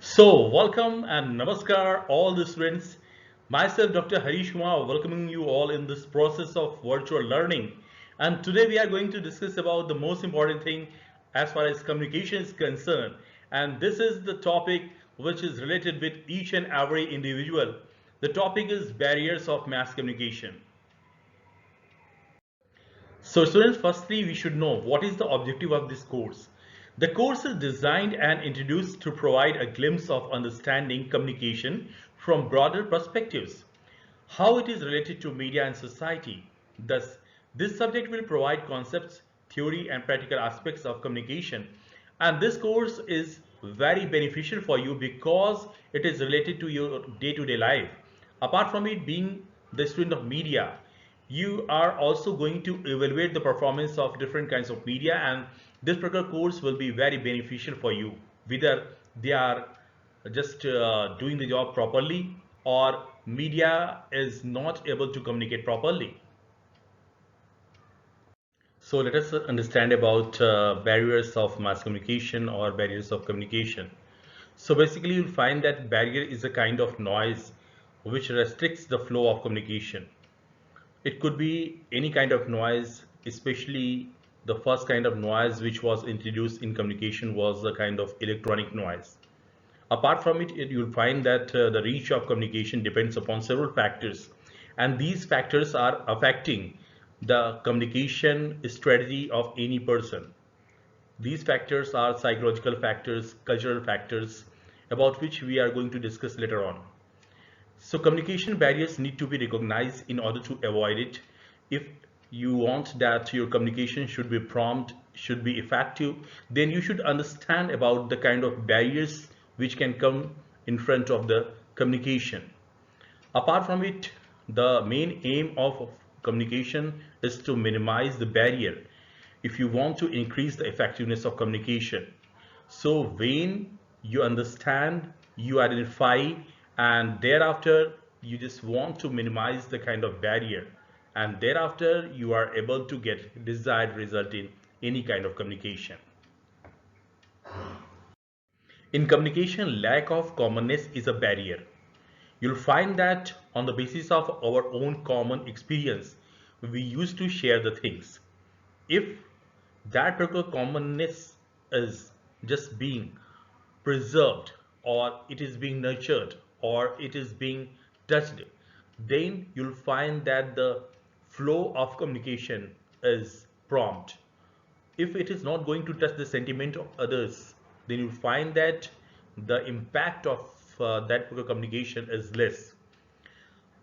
So, welcome and namaskar, all the students. Myself, Dr. Harish Kumar, welcoming you all in this process of virtual learning. And today we are going to discuss about the most important thing as far as communication is concerned. And this is the topic which is related with each and every individual. The topic is barriers of mass communication. So students, firstly, we should know what is the objective of this course. The course is designed and introduced to provide a glimpse of understanding communication from broader perspectives, how it is related to media and society. Thus, this subject will provide concepts, theory, and practical aspects of communication. And this course is very beneficial for you because it is related to your day-to-day life. Apart from it being the student of media, you are also going to evaluate the performance of different kinds of media, and this particular course will be very beneficial for you, whether they are just doing the job properly or media is not able to communicate properly. So let us understand about barriers of mass communication or barriers of communication. So basically you'll find that barrier is a kind of noise which restricts the flow of communication. It could be any kind of noise, especially the first kind of noise which was introduced in communication was a kind of electronic noise. Apart from it, you'll find that the reach of communication depends upon several factors, and these factors are affecting the communication strategy of any person. These factors are psychological factors, cultural factors, about which we are going to discuss later on. So communication barriers need to be recognized in order to avoid it. If you want that your communication should be prompt, should be effective, then you should understand about the kind of barriers which can come in front of the communication. Apart from it, the main aim of communication is to minimize the barrier if you want to increase the effectiveness of communication. So when you understand, you identify, and thereafter you just want to minimize the kind of barrier, and thereafter you are able to get desired result in any kind of communication. In communication, lack of commonness is a barrier. You'll find that on the basis of our own common experience, we used to share the things. If that particular commonness is just being preserved, or it is being nurtured, or it is being touched, then you'll find that the flow of communication is prompt. If it is not going to touch the sentiment of others, then you'll find that the impact of that particular communication is less.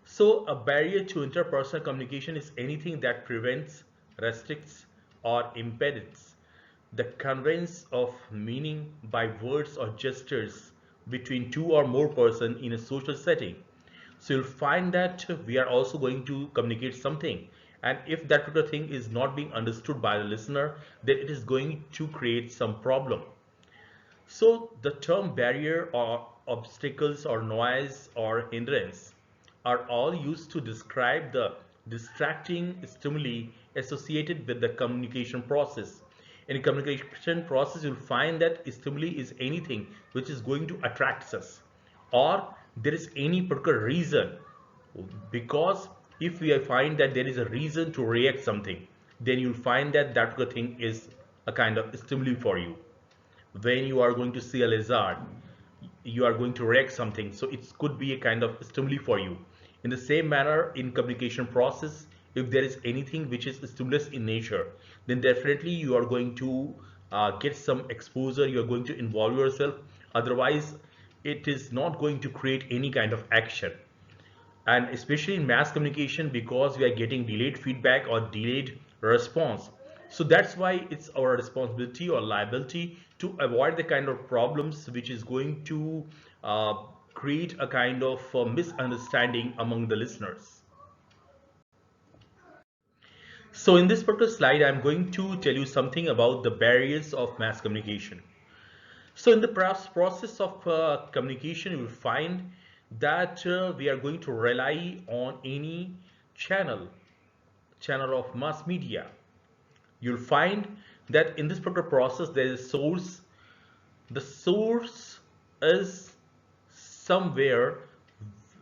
So a barrier to interpersonal communication is anything that prevents, restricts, or impedes the conveyance of meaning by words or gestures between two or more persons in a social setting. So you'll find that we are also going to communicate something, and if that particular thing is not being understood by the listener, then it is going to create some problem. So the term barrier or obstacles or noise or hindrance are all used to describe the distracting stimuli associated with the communication process. In a communication process, you'll find that stimuli is anything which is going to attract us, or there is any particular reason, because if we find that there is a reason to react something, then you'll find that that particular thing is a kind of stimuli for you. When you are going to see a lizard, you are going to react something, so it could be a kind of stimuli for you. In the same manner, in communication process, if there is anything which is stimulus in nature, then definitely you are going to get some exposure, you are going to involve yourself. Otherwise it is not going to create any kind of action. And especially in mass communication, because we are getting delayed feedback or delayed response, so that's why it's our responsibility or liability to avoid the kind of problems which is going to uh, create a kind of misunderstanding among the listeners. So in this particular slide, I'm going to tell you something about the barriers of mass communication. So in the process of communication, you will find that we are going to rely on any channel of mass media. You'll find that in this particular process there is a source. The source is somewhere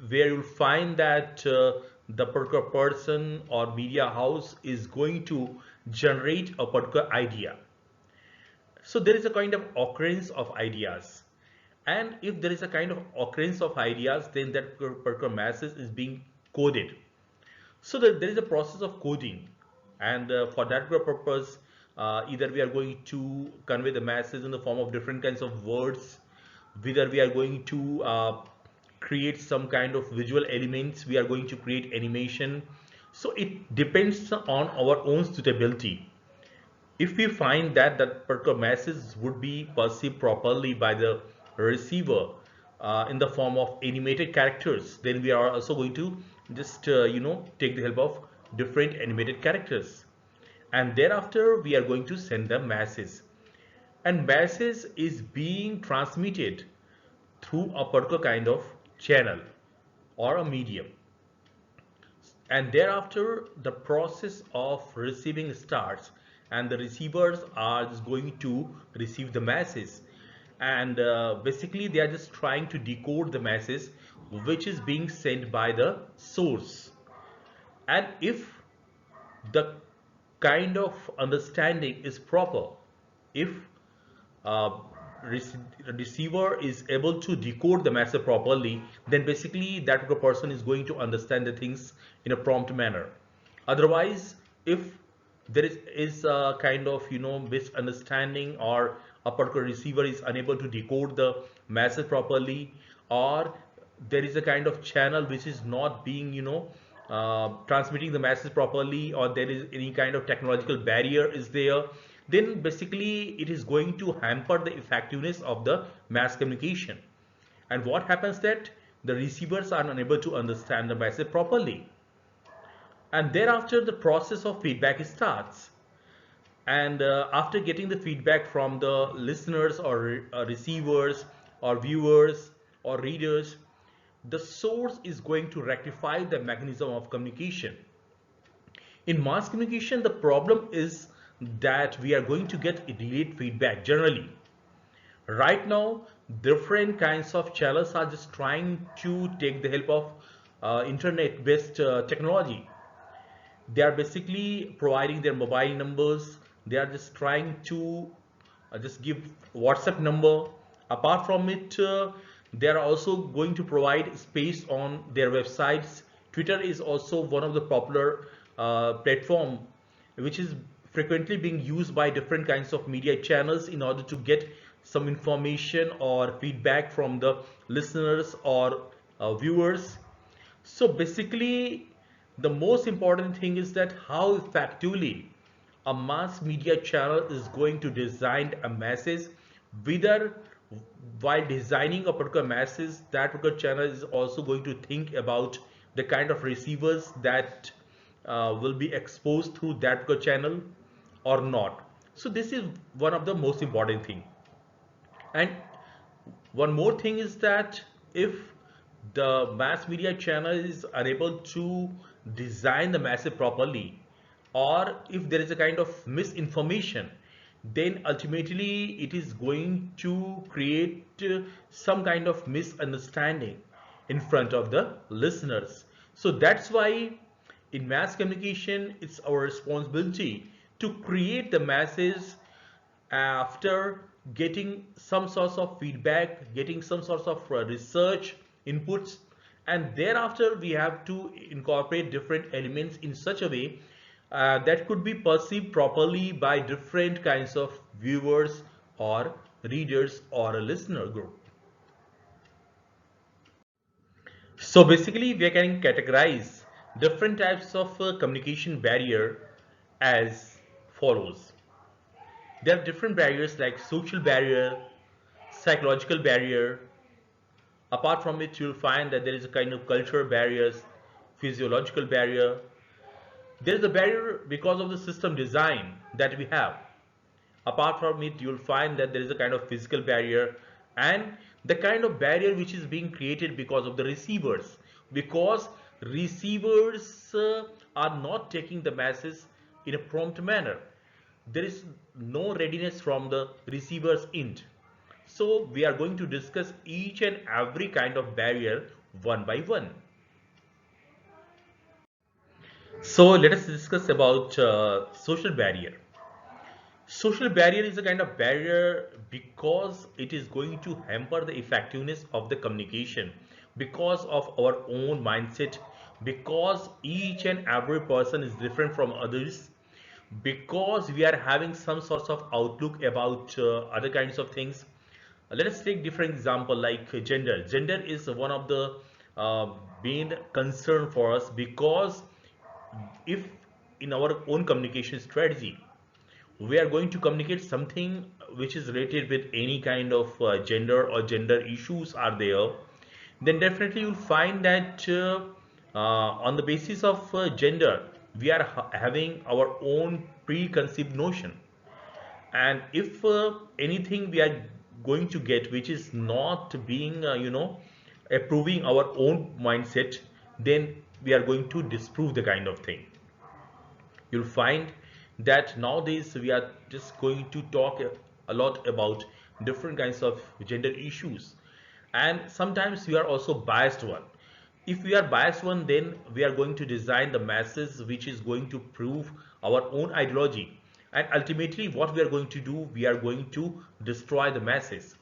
where you'll find that the particular person or media house is going to generate a particular idea. So there is a kind of occurrence of ideas. And if there is a kind of occurrence of ideas, then that particular message is being coded. So there is a process of coding, and for that purpose, either we are going to convey the message in the form of different kinds of words, whether we are going to create some kind of visual elements, we are going to create animation. So it depends on our own suitability. If we find that that particular message would be perceived properly by the receiver in the form of animated characters, then we are also going to just take the help of different animated characters, and thereafter we are going to send the message, and message is being transmitted through a particular kind of channel or a medium, and thereafter the process of receiving starts, and the receivers are just going to receive the message, and basically they are just trying to decode the message which is being sent by the source. And if the kind of understanding is proper, if uh, receiver is able to decode the message properly, then basically that person is going to understand the things in a prompt manner. Otherwise, if there is a kind of misunderstanding, or a particular receiver is unable to decode the message properly, or there is a kind of channel which is not being transmitting the message properly, or there is any kind of technological barrier is there, then basically it is going to hamper the effectiveness of the mass communication. And what happens that the receivers are unable to understand the message properly, and thereafter the process of feedback starts. And after getting the feedback from the listeners or receivers or viewers or readers, the source is going to rectify the mechanism of communication. In mass communication, the problem is that we are going to get delayed feedback generally. Right now, different kinds of channels are just trying to take the help of internet-based technology. They are basically providing their mobile numbers. They are just trying to just give WhatsApp number. Apart from it, they are also going to provide space on their websites. Twitter is also one of the popular platform which is frequently being used by different kinds of media channels in order to get some information or feedback from the listeners or viewers. So basically, the most important thing is that how effectively a mass media channel is going to design a message, whether while designing a particular message, that particular channel is also going to think about the kind of receivers that will be exposed through that particular channel or not. So this is one of the most important thing. And one more thing is that if the mass media channel is unable to design the message properly, or if there is a kind of misinformation, then ultimately it is going to create some kind of misunderstanding in front of the listeners. So that's why in mass communication, it's our responsibility to create the message after getting some sorts of feedback, getting some sorts of research inputs, and thereafter we have to incorporate different elements in such a way that could be perceived properly by different kinds of viewers or readers or a listener group. So basically we can categorize different types of communication barrier as follows. There are different barriers like social barrier, psychological barrier. Apart from it, you'll find that there is a kind of cultural barriers, physiological barrier. There is a barrier because of the system design that we have. Apart from it, you'll find that there is a kind of physical barrier, and the kind of barrier which is being created because of the receivers. Because receivers are not taking the message in a prompt manner. There is no readiness from the receiver's end. So we are going to discuss each and every kind of barrier one by one. So let us discuss about social barrier. Social barrier is a kind of barrier because it is going to hamper the effectiveness of the communication because of our own mindset, because each and every person is different from others, because we are having some sorts of outlook about other kinds of things. Let us take different example like gender. Gender is one of the uh, main concern for us because if in our own communication strategy we are going to communicate something which is related with any kind of gender or gender issues are there, then definitely you'll find that on the basis of gender we are having our own preconceived notion. And if anything we are going to get which is not being approving our own mindset, then we are going to disprove the kind of thing. You'll find that nowadays we are just going to talk a lot about different kinds of gender issues, and sometimes we are also biased one. If we are biased one, then we are going to design the masses which is going to prove our own ideology, and ultimately what we are going to do, we are going to destroy the masses.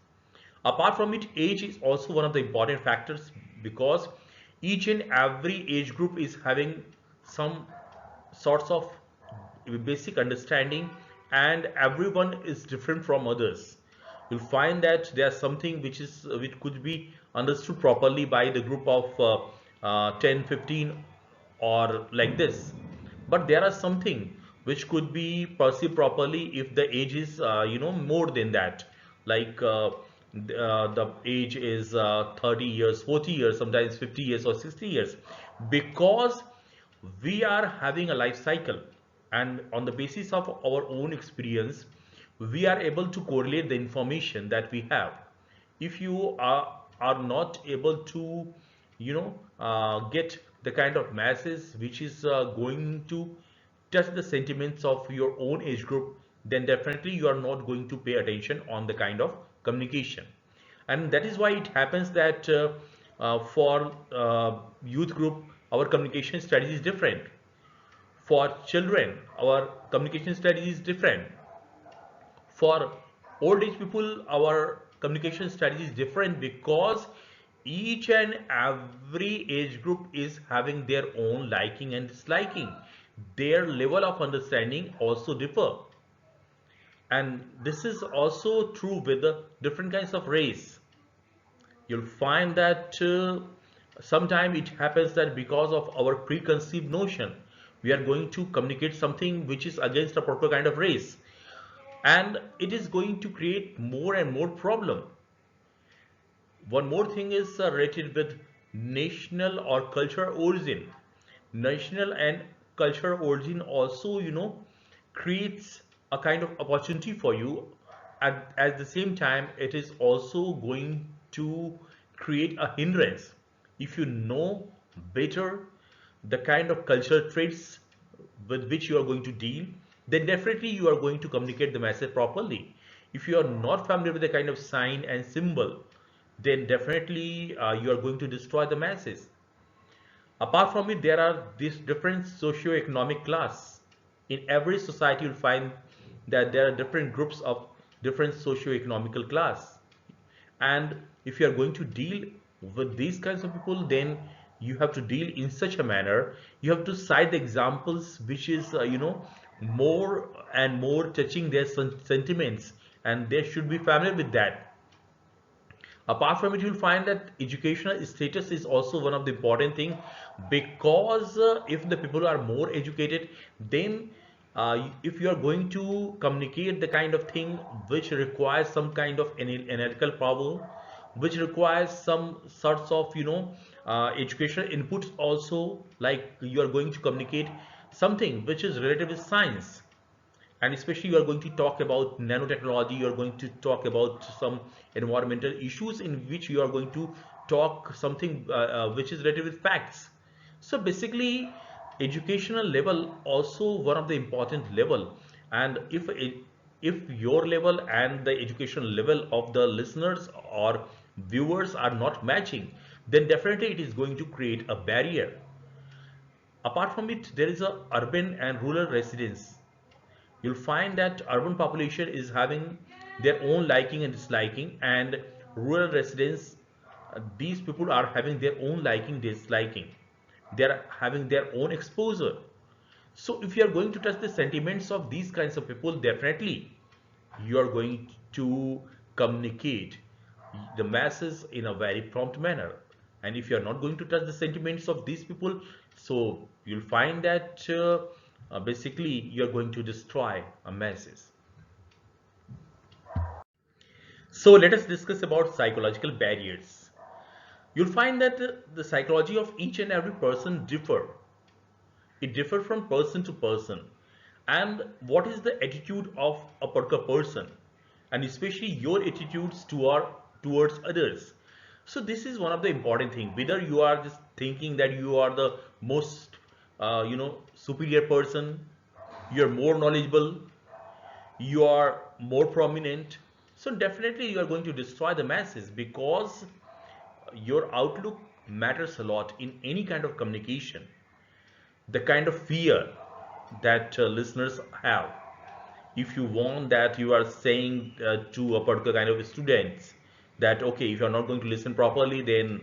Apart from it, age is also one of the important factors because each and every age group is having some sorts of basic understanding, and everyone is different from others. You'll find that there's something which could be understood properly by the group of 10 15 or like this, but there are something which could be perceived properly if the age is more than that, like the age is 30 years, 40 years, sometimes 50 years or 60 years, because we are having a life cycle, and on the basis of our own experience we are able to correlate the information that we have. If you are not able to get the kind of masses which is going to touch the sentiments of your own age group, then definitely you are not going to pay attention on the kind of communication. And that is why it happens that for youth group our communication strategy is different. For children our communication strategy is different. For old age people our communication strategy is different because each and every age group is having their own liking and disliking. Their level of understanding also differ, and this is also true with the different kinds of race. You'll find that sometimes it happens that because of our preconceived notion we are going to communicate something which is against a particular kind of race, and it is going to create more and more problem. One more thing is related with national or cultural origin. National and cultural origin also creates a kind of opportunity for you. At the same time it is also going to create a hindrance. If you know better the kind of cultural traits with which you are going to deal, then definitely you are going to communicate the message properly. If you are not familiar with the kind of sign and symbol, then definitely you are going to destroy the masses. Apart from it, there are these different socio-economic class. In every society, you'll find that there are different groups of different socio-economical class. And if you are going to deal with these kinds of people, then you have to deal in such a manner. You have to cite the examples which is more and more touching their sentiments, and they should be familiar with that. Apart from it, you'll find that educational status is also one of the important thing, because if the people are more educated, then if you are going to communicate the kind of thing which requires some kind of analytical power, which requires some sorts of educational inputs also, like you are going to communicate something which is related with science, and especially you are going to talk about nanotechnology, you are going to talk about some environmental issues in which you are going to talk something which is related with facts. So basically educational level also one of the important level, and if your level and the education level of the listeners or viewers are not matching, then definitely it is going to create a barrier. Apart from it, there is a urban and rural residents. You'll find that urban population is having their own liking and disliking, and rural residents, these people are having their own liking, disliking. They are having their own exposure. So if you are going to touch the sentiments of these kinds of people, definitely you are going to communicate the masses in a very prompt manner. And if you are not going to touch the sentiments of these people, so you'll find that basically you're going to destroy a masses. So let us discuss about psychological barriers. You'll find that the psychology of each and every person differ. It differs from person to person. And what is the attitude of a particular person, and especially your attitudes towards others. So this is one of the important things. Whether you are just thinking that you are the most superior person, you are more knowledgeable, you are more prominent, so definitely you are going to destroy the masses, because your outlook matters a lot in any kind of communication. The kind of fear that listeners have, if you want that you are saying to a particular kind of students that okay, if you are not going to listen properly, then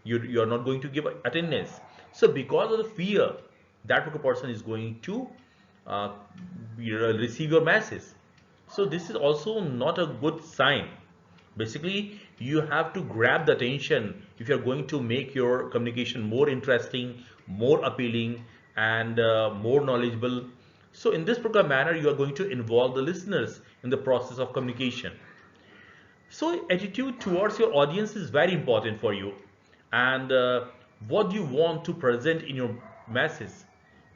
you are not going to give attendance. So because of the fear, that particular person is going to uh, receive your message. So this is also not a good sign. Basically, you have to grab the attention if you're going to make your communication more interesting, more appealing, and more knowledgeable. So in this particular manner, you are going to involve the listeners in the process of communication. So attitude towards your audience is very important for you. And what do you want to present in your message?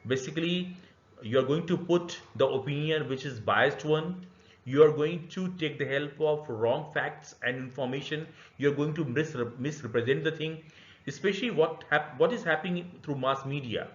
Basically, you are going to put the opinion which is biased one. You are going to take the help of wrong facts and information. You are going to misrepresent the thing, especially what is happening through mass media.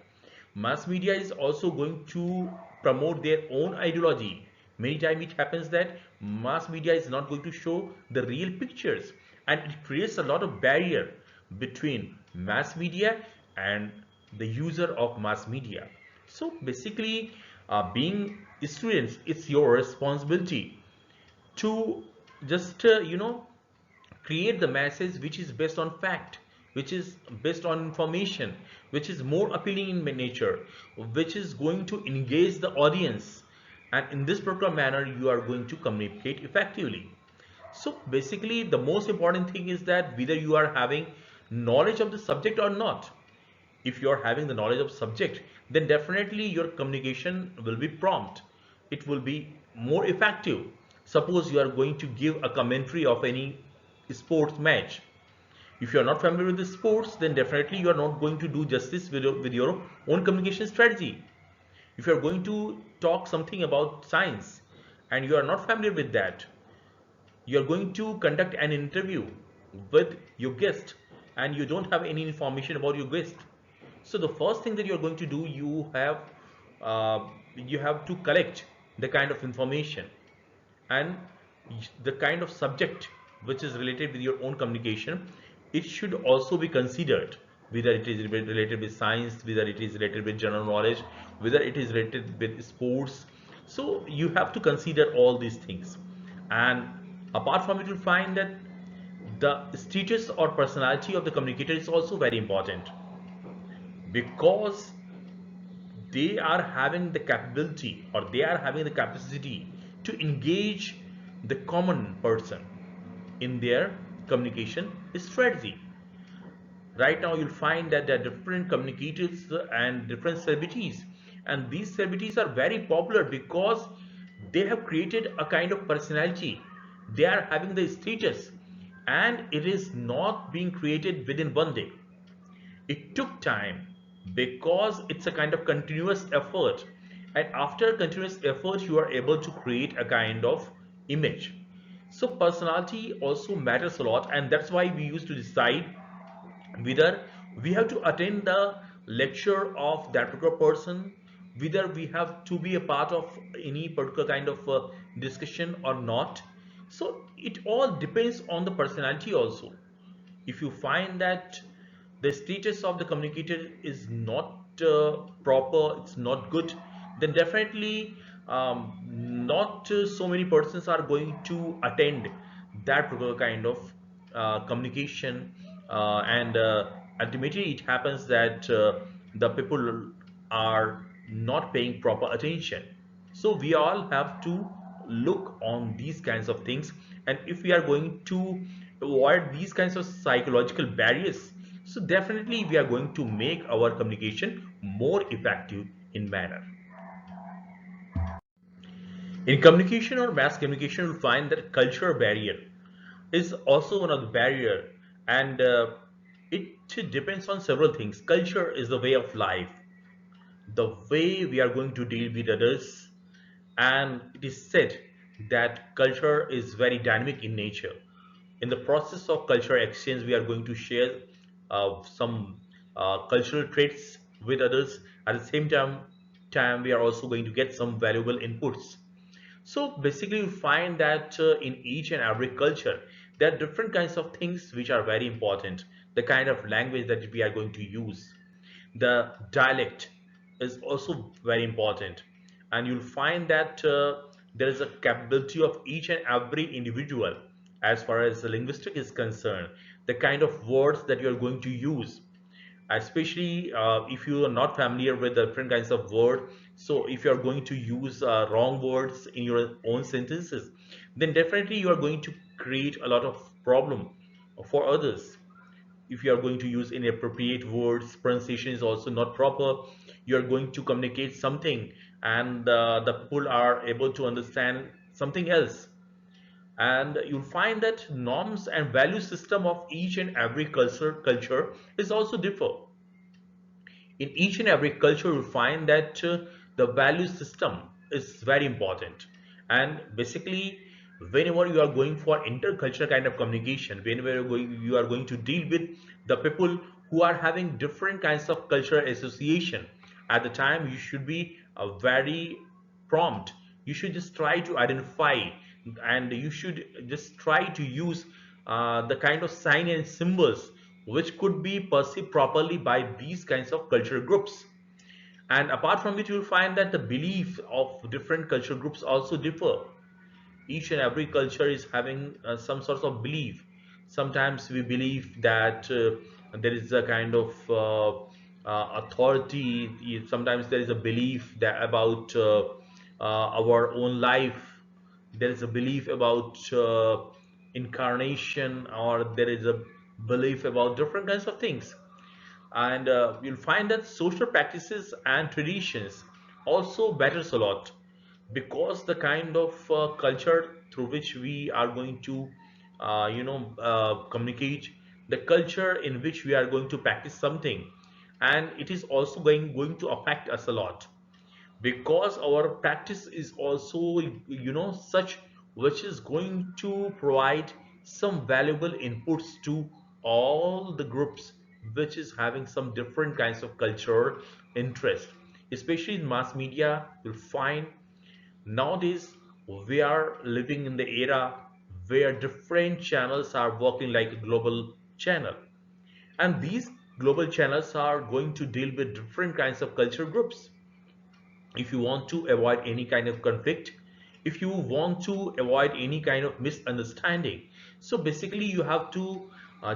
Mass media is also going to promote their own ideology. Many times it happens that mass media is not going to show the real pictures, and it creates a lot of barrier between mass media and the user of mass media. So basically, being students, it's your responsibility to just create the message which is based on fact, which is based on information, which is more appealing in nature, which is going to engage the audience, and in this particular manner you are going to communicate effectively. So basically the most important thing is that whether you are having knowledge of the subject or not. If you are having the knowledge of subject, then definitely your communication will be prompt, it will be more effective. Suppose you are going to give a commentary of any sports match. If you are not familiar with the sports, then definitely you are not going to do justice with your own communication strategy. If you are going to talk something about science and you are not familiar with that, you are going to conduct an interview with your guest and you don't have any information about your guest. So the first thing that you're going to do, uh, you have to collect the kind of information and the kind of subject which is related with your own communication. It should also be considered, whether it is related with science, whether it is related with general knowledge, whether it is related with sports. So you have to consider all these things. And apart from it, you'll find that the status or personality of the communicator is also very important, because they are having the capability or they are having the capacity to engage the common person in their communication strategy. Right now you'll find that there are different communicators and different celebrities, and these celebrities are very popular because they have created a kind of personality. They are having the status, and it is not being created within one day. It took time, because it's a kind of continuous effort, and after continuous effort you are able to create a kind of image. So personality also matters a lot, and that's why we used to decide whether we have to attend the lecture of that particular person, whether we have to be a part of any particular kind of discussion or not. So it all depends on the personality also. If you find that the status of the communicator is not proper, it's not good, then definitely not so many persons are going to attend that particular kind of communication, and ultimately it happens that the people are not paying proper attention. So we all have to look on these kinds of things, and if we are going to avoid these kinds of psychological barriers, so definitely we are going to make our communication more effective in manner. In communication or mass communication, you'll find that cultural barrier is also one of the barrier, and it depends on several things. Culture is the way of life, the way we are going to deal with others, and it is said that culture is very dynamic in nature. In the process of cultural exchange, we are going to share some cultural traits with others. At the same time, we are also going to get some valuable inputs. So basically, you find that in each and every culture, there are different kinds of things which are very important. The kind of language that we are going to use, the dialect is also very important, and you'll find that there is a capability of each and every individual as far as the linguistic is concerned, the kind of words that you're going to use, especially if you are not familiar with the different kinds of word. So if you are going to use wrong words in your own sentences, then definitely you are going to create a lot of problem for others. If you are going to use inappropriate words, pronunciation is also not proper, you are going to communicate something, and the people are able to understand something else. And you'll find that norms and value system of each and every culture is also differ. In each and every culture you'll find that the value system is very important. And basically, whenever you are going for intercultural kind of communication, whenever you are going to deal with the people who are having different kinds of cultural association, at the time you should be very prompt. You should just try to identify, and you should just try to use the kind of sign and symbols which could be perceived properly by these kinds of cultural groups. And apart from it, you'll find that the belief of different cultural groups also differ. Each and every culture is having some sort of belief. Sometimes we believe that there is a kind of authority. Sometimes there is a belief that about our own life. There is a belief about incarnation, or there is a belief about different kinds of things. And you'll find that social practices and traditions also matters a lot, because the kind of culture through which we are going to communicate, the culture in which we are going to practice something, and it is also going to affect us a lot, because our practice is also such which is going to provide some valuable inputs to all the groups which is having some different kinds of culture interest. Especially in mass media, you'll find nowadays we are living in the era where different channels are working like a global channel, and these global channels are going to deal with different kinds of culture groups. If you want to avoid any kind of conflict, if you want to avoid any kind of misunderstanding, so basically you have to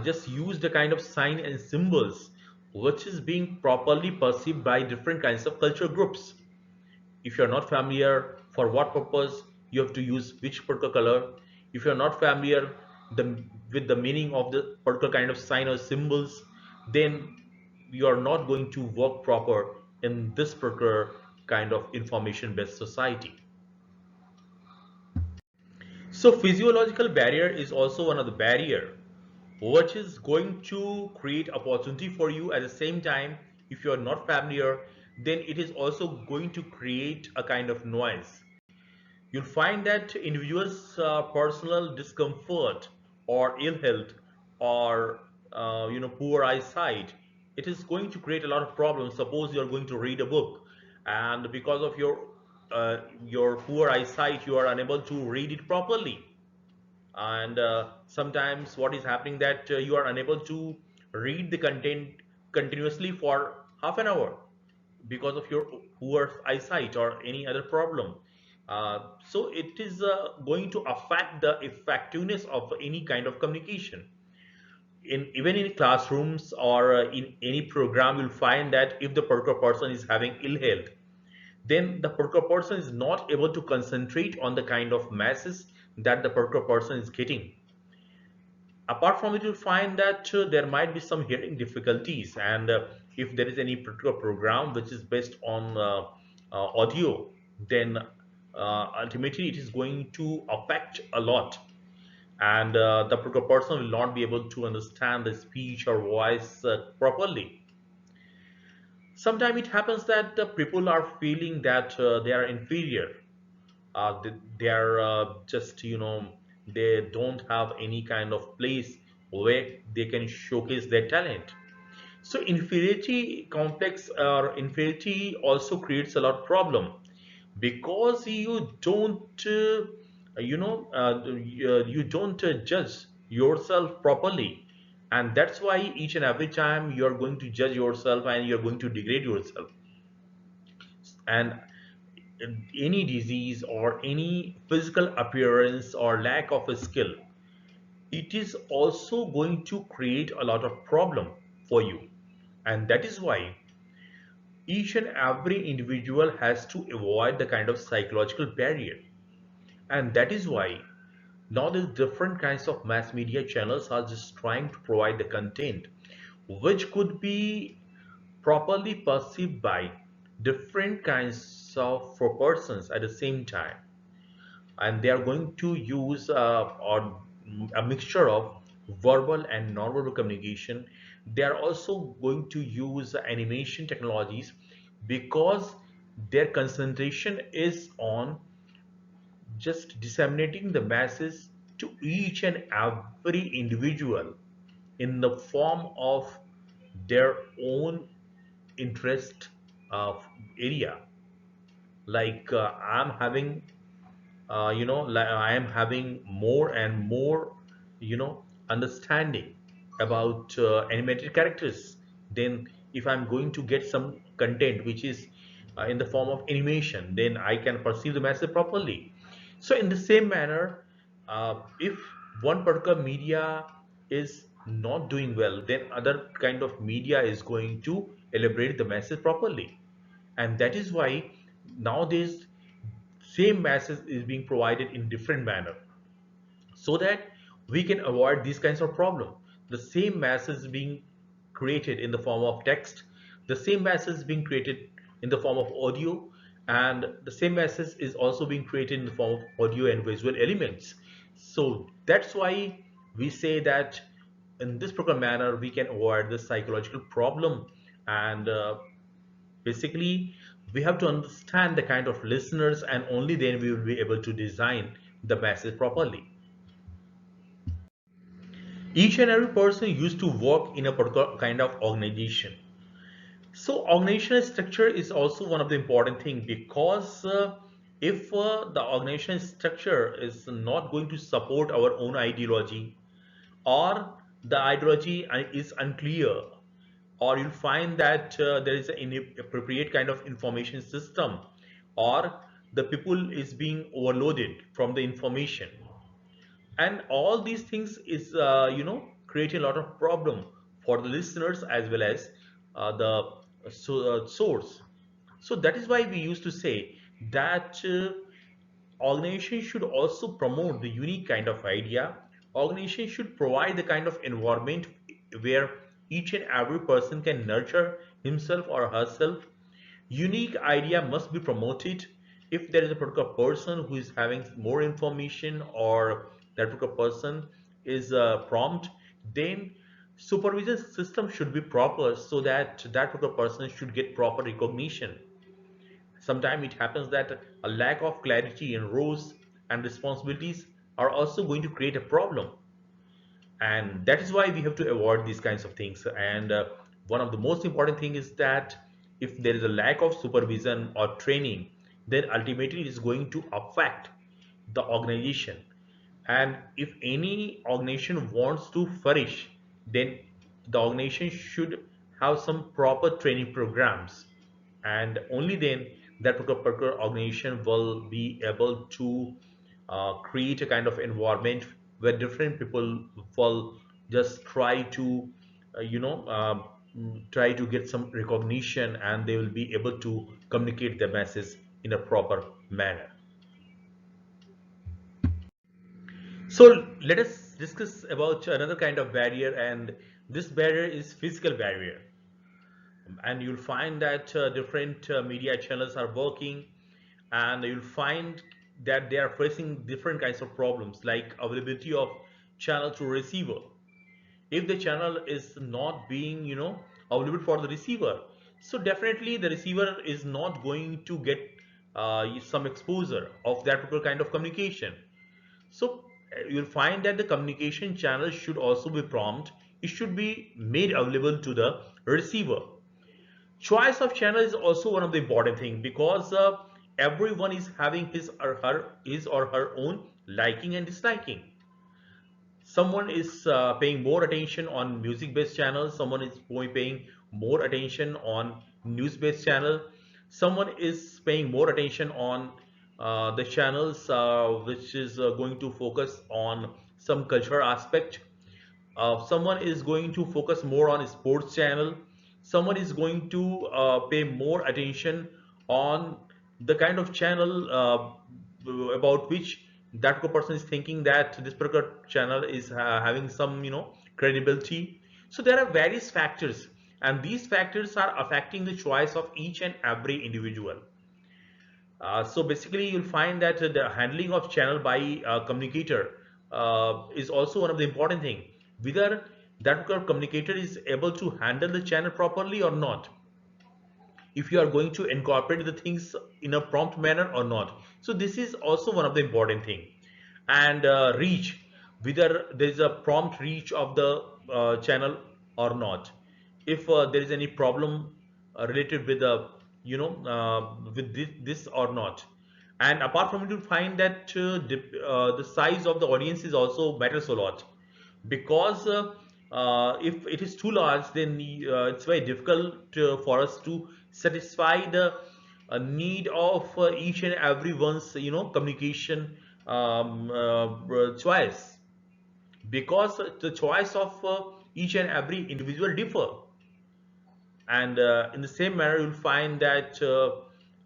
just use the kind of sign and symbols which is being properly perceived by different kinds of cultural groups. If you're not familiar for what purpose you have to use which particular color, if you're not familiar with the meaning of the particular kind of sign or symbols, then you are not going to work proper in this particular kind of information based society. So physiological barrier is also one of the barrier which is going to create opportunity for you. At the same time, if you are not familiar, then it is also going to create a kind of noise. You'll find that individuals' personal discomfort or ill health, or poor eyesight, it is going to create a lot of problems. Suppose you're going to read a book, and because of your your poor eyesight, you are unable to read it properly. And sometimes what is happening that you are unable to read the content continuously for half an hour because of your poor eyesight or any other problem. So it is going to affect the effectiveness of any kind of communication. Even in classrooms or in any program, you'll find that if the particular person is having ill health, then the particular person is not able to concentrate on the kind of masses that the particular person is getting. Apart from it, you'll find that there might be some hearing difficulties, and if there is any particular program which is based on audio, then ultimately it is going to affect a lot, and the particular person will not be able to understand the speech or voice properly. Sometimes it happens that the people are feeling that they are inferior. They are just, they don't have any kind of place where they can showcase their talent. So inferiority complex or inferiority also creates a lot of problem, because you don't you don't judge yourself properly, and that's why each and every time you are going to judge yourself and you're going to degrade yourself. And any disease or any physical appearance or lack of a skill, it is also going to create a lot of problem for you. And that is why each and every individual has to avoid the kind of psychological barrier. And that is why now these different kinds of mass media channels are just trying to provide the content which could be properly perceived by different kinds of persons at the same time. And they are going to use or a mixture of verbal and non-verbal communication. They are also going to use animation technologies, because their concentration is on just disseminating the masses to each and every individual in the form of their own interest area. Like I'm having like I am having more and more, understanding about animated characters. Then if I'm going to get some content which is in the form of animation, then I can perceive the message properly. So in the same manner, if one particular media is not doing well, then other kind of media is going to elaborate the message properly. And that is why nowadays same message is being provided in different manner, so that we can avoid these kinds of problem. The same message is being created in the form of text, the same message is being created in the form of audio, and the same message is also being created in the form of audio and visual elements. So that's why we say that in this proper manner we can avoid the psychological problem. And basically, we have to understand the kind of listeners, and only then we will be able to design the message properly. Each and every person used to work in a particular kind of organization. So organizational structure is also one of the important thing, because if the organizational structure is not going to support our own ideology, or the ideology is unclear, or you'll find that there is an inappropriate kind of information system, or the people is being overloaded from the information, and all these things is creating a lot of problem for the listeners as well as the source. So that is why we used to say that organization should also promote the unique kind of idea. Organization should provide the kind of environment where each and every person can nurture himself or herself. Unique idea must be promoted. If there is a particular person who is having more information, or that particular person is prompt, then supervision system should be proper, so that that particular person should get proper recognition. Sometimes it happens that a lack of clarity in roles and responsibilities are also going to create a problem, and that is why we have to avoid these kinds of things. And one of the most important thing is that if there is a lack of supervision or training, then ultimately it is going to affect the organization. And if any organization wants to flourish, then the organization should have some proper training programs, and only then that particular organization will be able to create a kind of environment where different people will just try to try to get some recognition, and they will be able to communicate their message in a proper manner. So let us discuss about another kind of barrier, and this barrier is physical barrier. And you'll find that different media channels are working, and you'll find that they are facing different kinds of problems like availability of channel to receiver. If the channel is not being available for the receiver, so definitely the receiver is not going to get some exposure of that particular kind of communication. So you'll find that the communication channel should also be prompt. It should be made available to the receiver. Choice of channel is also one of the important thing, because everyone is having his or her own liking and disliking. Someone is paying more attention on music based channels, someone is paying more attention on news based channel, someone is paying more attention on the channels which is going to focus on some cultural aspect. Someone is going to focus more on sports channel, someone is going to pay more attention on the kind of channel about which that person is thinking that this particular channel is having some credibility. So there are various factors, and these factors are affecting the choice of each and every individual. So basically, you'll find that the handling of channel by communicator is also one of the important thing. Whether that communicator is able to handle the channel properly or not, if you are going to incorporate the things in a prompt manner or not. So this is also one of the important thing. And reach, whether there is a prompt reach of the channel or not. If there is any problem related with the with this or not. And apart from it, you find that the size of the audience is also matters a lot, because if it is too large, then it's very difficult for us to satisfy the need of each and everyone's communication choice, because the choice of each and every individual differ. And in the same manner, you'll find that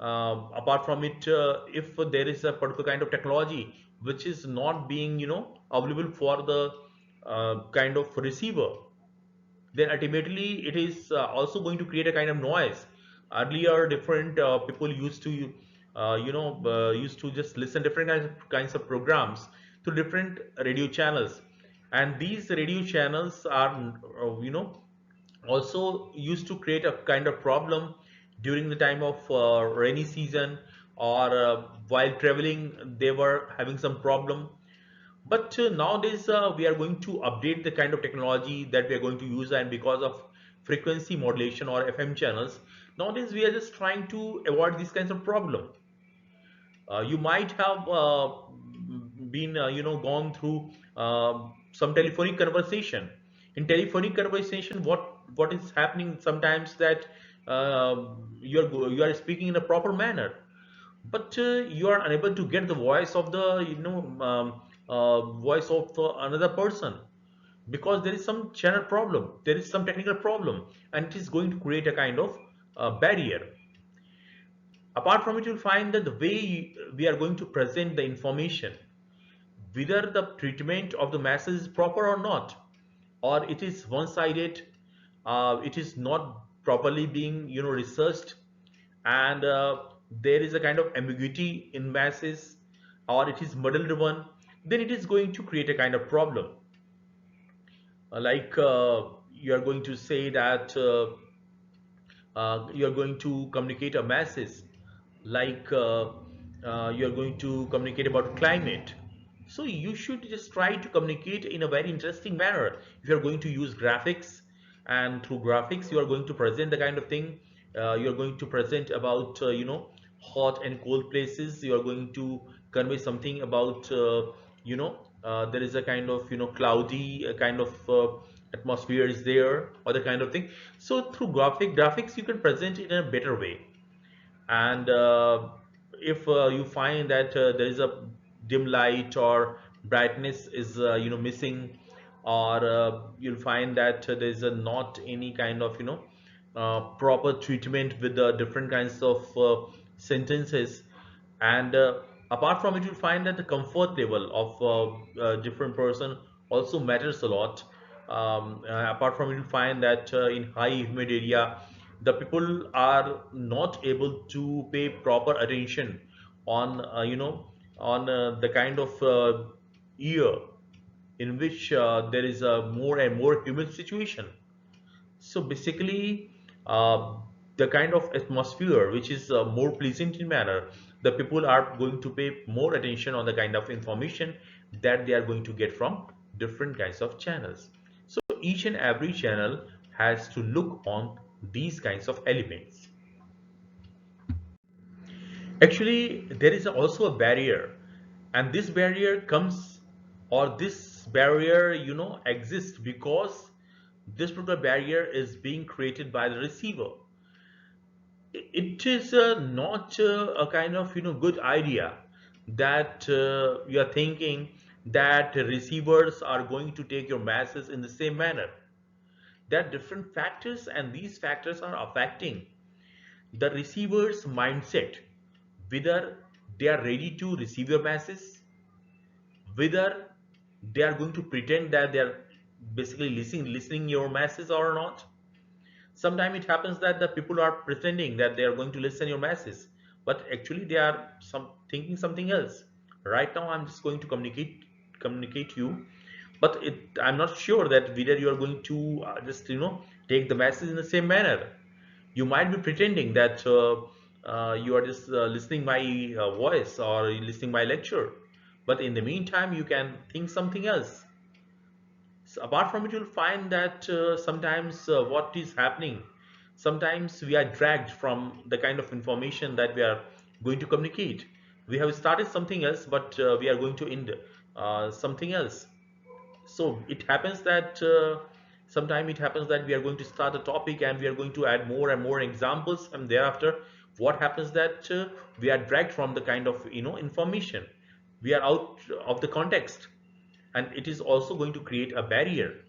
apart from it, if there is a particular kind of technology which is not being available for the kind of receiver, then ultimately it is also going to create a kind of noise. Earlier, different people used to just listen different kinds of programs to different radio channels, and these radio channels are also used to create a kind of problem during the time of rainy season, or while traveling they were having some problem. But nowadays we are going to update the kind of technology that we are going to use, and because of frequency modulation or FM channels, nowadays we are just trying to avoid these kinds of problem. You might have been gone through some telephonic conversation. In telephonic conversation, what is happening sometimes, that you are speaking in a proper manner, but you are unable to get the voice of the voice of another person, because there is some channel problem, there is some technical problem, and it is going to create a kind of barrier. Apart from it, you'll find that the way we are going to present the information, whether the treatment of the masses is proper or not, or it is one-sided, it is not properly being researched, and there is a kind of ambiguity in masses, or it is muddled one, then it is going to create a kind of problem. Like you are going to say that you are going to communicate a message, like you are going to communicate about climate. So you should just try to communicate in a very interesting manner. If you are going to use graphics, and through graphics you are going to present the kind of thing you are going to present about hot and cold places. You are going to convey something about there is a kind of cloudy kind of atmosphere is there, or the kind of thing. So through graphics you can present it in a better way. And if you find that there is a dim light or brightness is missing, or you'll find that there is a not any kind of proper treatment with the different kinds of sentences. And apart from it, you'll find that the comfort level of different person also matters a lot. Apart from it, you'll find that in high humid area, the people are not able to pay proper attention on on the kind of year in which there is a more and more humid situation. So basically, uh, the kind of atmosphere which is more pleasant in manner, the people are going to pay more attention on the kind of information that they are going to get from different kinds of channels. So each and every channel has to look on these kinds of elements. Actually, there is also a barrier, and this barrier comes, or this barrier, exists because this particular barrier is being created by the receiver. It is not a kind of good idea that you are thinking that receivers are going to take your masses in the same manner. There are different factors, and these factors are affecting the receiver's mindset, whether they are ready to receive your masses, whether they are going to pretend that they are basically listening your masses or not. Sometimes it happens that the people are pretending that they are going to listen your masses, but actually they are thinking something else. Right now I'm just going to communicate you, but I'm not sure that whether you are going to just take the masses in the same manner. You might be pretending that you are just listening my voice or listening my lecture, but in the meantime you can think something else. So apart from it, you'll find that sometimes what is happening, sometimes we are dragged from the kind of information that we are going to communicate. We have started something else, but we are going to end something else. So it happens that sometime it happens that we are going to start a topic and we are going to add more and more examples, and thereafter what happens that we are dragged from the kind of information. We are out of the context, and it is also going to create a barrier.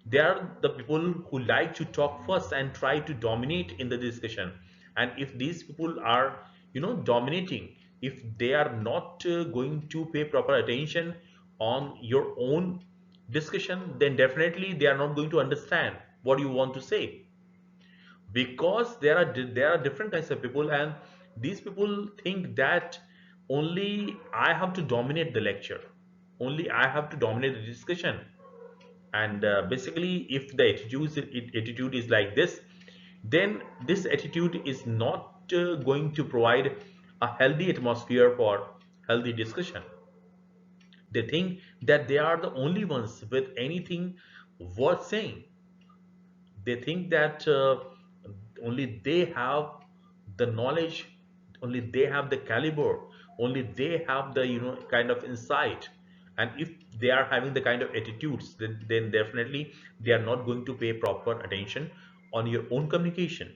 They are the people who like to talk first and try to dominate in the discussion. And if these people are dominating, if they are not going to pay proper attention on your own discussion, then definitely they are not going to understand what you want to say, because there are different kinds of people, and these people think that only I have to dominate the lecture, only I have to dominate the discussion. And basically if the attitude is like this, then this attitude is not going to provide a healthy atmosphere for healthy discussion. They think that they are the only ones with anything worth saying. They think that only they have the knowledge, only they have the caliber, only they have the kind of insight. And if they are having the kind of attitudes, then definitely they are not going to pay proper attention on your own communication.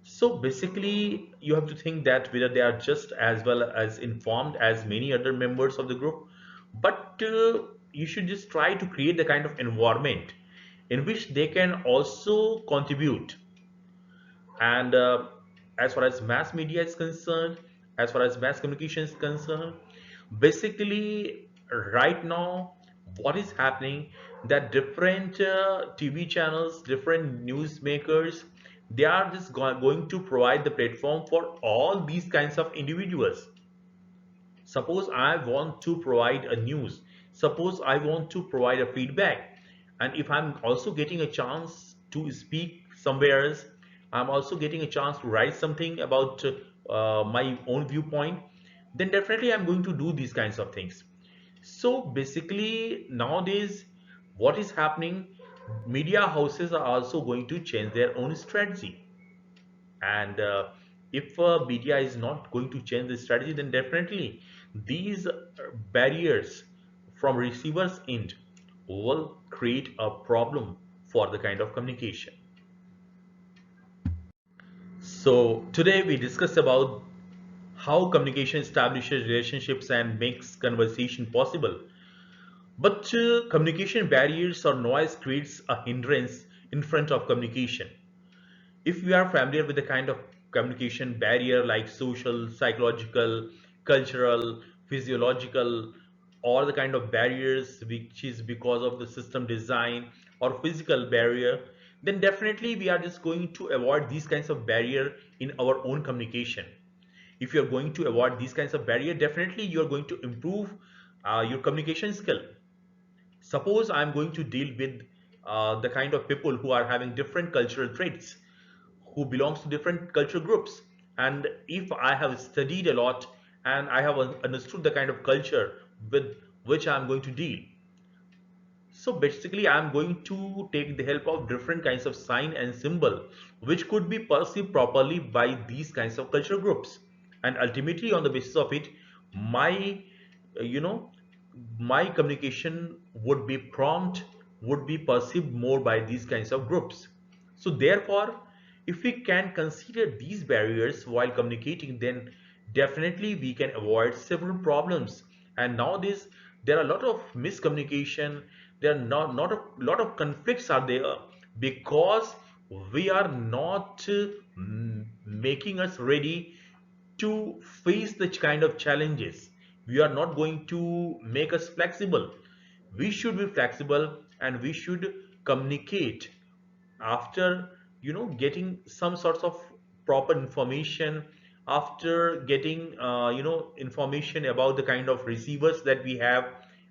So basically you have to think that whether they are just as well as informed as many other members of the group, but you should just try to create the kind of environment in which they can also contribute. And as far as mass media is concerned, as far as mass communication is concerned, basically right now what is happening, that different TV channels, different newsmakers, they are just going to provide the platform for all these kinds of individuals. Suppose I want to provide a news, suppose I want to provide a feedback, and if I'm also getting a chance to speak somewhere else, I'm also getting a chance to write something about my own viewpoint, then definitely I'm going to do these kinds of things. So basically nowadays what is happening, media houses are also going to change their own strategy. And If media is not going to change the strategy, then definitely these barriers from receivers end will create a problem for the kind of communication. So today we discussed about how communication establishes relationships and makes conversation possible. But communication barriers or noise creates a hindrance in front of communication. If we are familiar with the kind of communication barrier like social, psychological, cultural, physiological, or the kind of barriers which is because of the system design or physical barrier, then definitely we are just going to avoid these kinds of barrier in our own communication. If you're going to avoid these kinds of barrier, definitely you're going to improve your communication skill. Suppose I'm going to deal with the kind of people who are having different cultural traits, who belongs to different cultural groups, and if I have studied a lot and I have understood the kind of culture with which I'm going to deal, so basically I'm going to take the help of different kinds of sign and symbol which could be perceived properly by these kinds of cultural groups, and ultimately on the basis of it, my you know my communication would be prompt, would be perceived more by these kinds of groups. So therefore, if we can consider these barriers while communicating, then definitely we can avoid several problems. And nowadays there are a lot of miscommunication, there are not a lot of conflicts are there because we are not making us ready to face the kind of challenges. We are not going to make us flexible. We should be flexible and we should communicate after getting some sorts of proper information, after getting information about the kind of receivers that we have.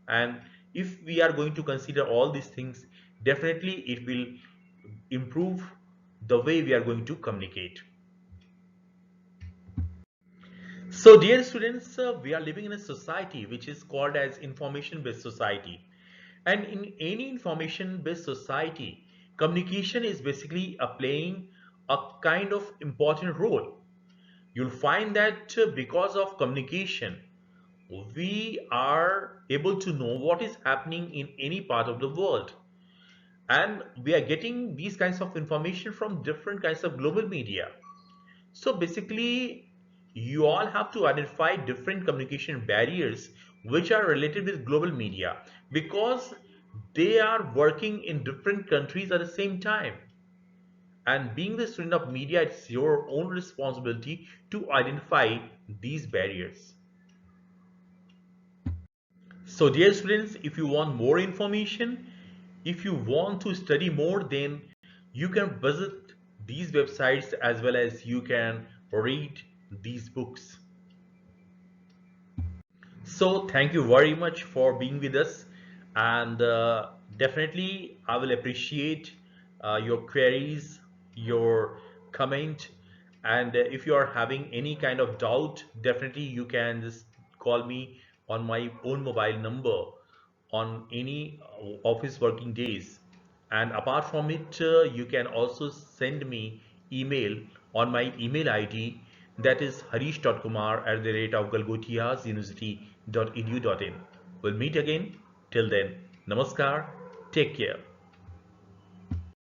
And if we are going to consider all these things, definitely it will improve the way we are going to communicate. So, dear students, we are living in a society which is called as information-based society. And in any information-based society, communication is basically playing a kind of important role. You'll find that because of communication, we are able to know what is happening in any part of the world. And we are getting these kinds of information from different kinds of global media. So basically, you all have to identify different communication barriers which are related with global media because they are working in different countries at the same time. And being the student of media, it's your own responsibility to identify these barriers. So dear students, if you want more information, if you want to study more, then you can visit these websites as well as you can read these books. So thank you very much for being with us, and definitely I will appreciate your queries, your comment, and if you are having any kind of doubt, definitely you can just call me on my own mobile number on any office working days. And apart from it, you can also send me email on my email ID, that is harish.kumar@galgotiasuniversity.edu.in. We'll meet again. Till then, namaskar. Take care.